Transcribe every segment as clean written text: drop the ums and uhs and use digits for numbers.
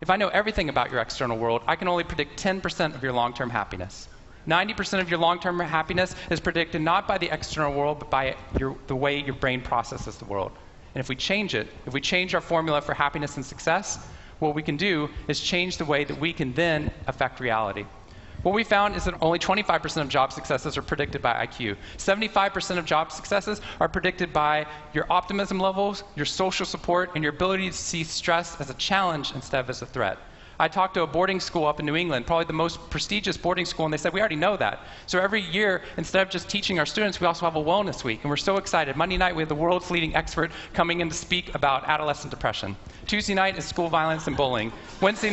If I know everything about your external world, I can only predict 10% of your long-term happiness. 90% of your long-term happiness is predicted not by the external world, but by the way your brain processes the world. And if we change it, if we change our formula for happiness and success, what we can do is change the way that we can then affect reality. What we found is that only 25% of job successes are predicted by IQ. 75% of job successes are predicted by your optimism levels, your social support, and your ability to see stress as a challenge instead of as a threat. I talked to a boarding school up in New England, probably the most prestigious boarding school, and they said, we already know that. So every year, instead of just teaching our students, we also have a wellness week, and we're so excited. Monday night, we have the world's leading expert coming in to speak about adolescent depression. Tuesday night is school violence and bullying. Wednesday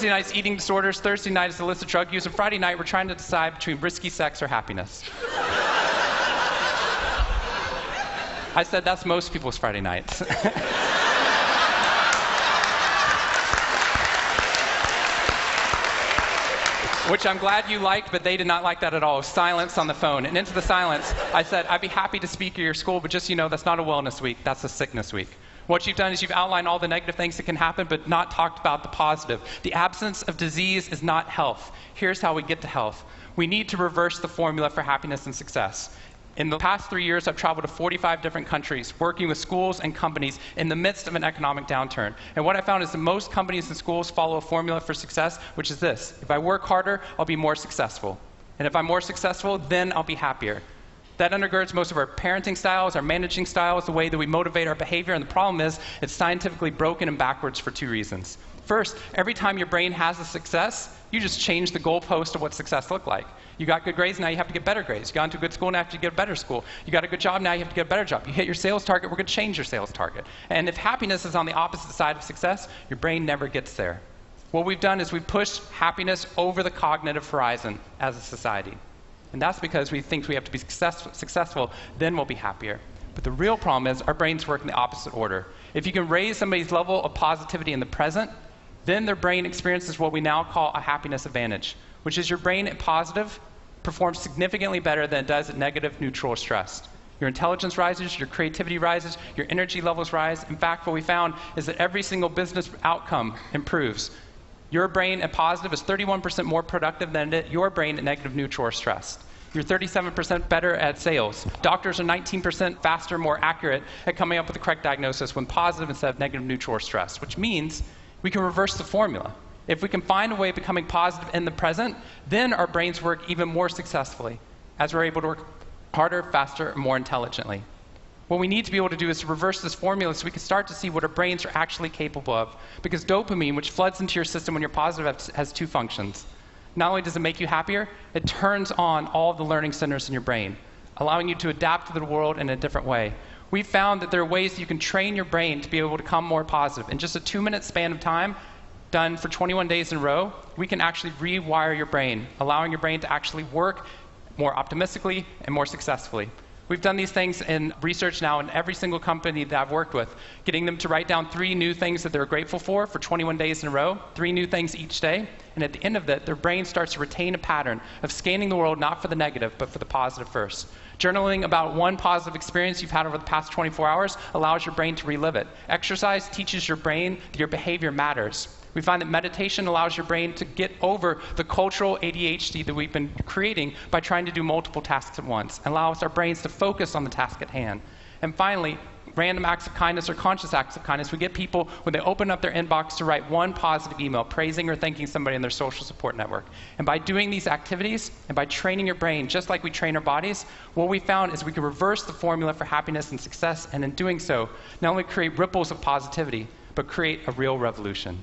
night's eating disorders. Thursday night is illicit drug use. And Friday night, we're trying to decide between risky sex or happiness. I said that's most people's Friday nights. Which I'm glad you liked, but they did not like that at all. Silence on the phone. And into the silence, I said, I'd be happy to speak at your school, but just so you know, that's not a wellness week. That's a sickness week. What you've done is you've outlined all the negative things that can happen, but not talked about the positive. The absence of disease is not health. Here's how we get to health. We need to reverse the formula for happiness and success. In the past 3 years, I've traveled to 45 different countries, working with schools and companies in the midst of an economic downturn. And what I found is that most companies and schools follow a formula for success, which is this: if I work harder, I'll be more successful. And if I'm more successful, then I'll be happier. That undergirds most of our parenting styles, our managing styles, the way that we motivate our behavior. And the problem is, it's scientifically broken and backwards for 2 reasons. First, every time your brain has a success, you just change the goalpost of what success looked like. You got good grades, now you have to get better grades. You got into a good school, now you have to get a better school. You got a good job, now you have to get a better job. You hit your sales target, we're going to change your sales target. And if happiness is on the opposite side of success, your brain never gets there. What we've done is we've pushed happiness over the cognitive horizon as a society. And that's because we think we have to be successful, then we'll be happier. But the real problem is our brains work in the opposite order. If you can raise somebody's level of positivity in the present, then their brain experiences what we now call a happiness advantage, which is your brain at positive performs significantly better than it does at negative, neutral, or stressed. Your intelligence rises, your creativity rises, your energy levels rise. In fact, what we found is that every single business outcome improves. Your brain at positive is 31% more productive than your brain at negative, neutral, or stressed. You're 37% better at sales. Doctors are 19% faster, more accurate at coming up with the correct diagnosis when positive instead of negative, neutral, or stressed, which means we can reverse the formula. If we can find a way of becoming positive in the present, then our brains work even more successfully, as we're able to work harder, faster, and more intelligently. What we need to be able to do is to reverse this formula so we can start to see what our brains are actually capable of. Because dopamine, which floods into your system when you're positive, has 2 functions. Not only does it make you happier, it turns on all the learning centers in your brain, allowing you to adapt to the world in a different way. We've found that there are ways you can train your brain to be able to become more positive. In just a 2-minute span of time, done for 21 days in a row, we can actually rewire your brain, allowing your brain to actually work more optimistically and more successfully. We've done these things in research now in every single company that I've worked with, getting them to write down 3 new things that they're grateful for 21 days in a row, 3 new things each day. And at the end of that, their brain starts to retain a pattern of scanning the world not for the negative, but for the positive first. Journaling about one positive experience you've had over the past 24 hours allows your brain to relive it. Exercise teaches your brain that your behavior matters. We find that meditation allows your brain to get over the cultural ADHD that we've been creating by trying to do multiple tasks at once, and allows our brains to focus on the task at hand. And finally, random acts of kindness or conscious acts of kindness. We get people, when they open up their inbox, to write one positive email praising or thanking somebody in their social support network. And by doing these activities and by training your brain, just like we train our bodies, what we found is we can reverse the formula for happiness and success, and in doing so, not only create ripples of positivity, but create a real revolution.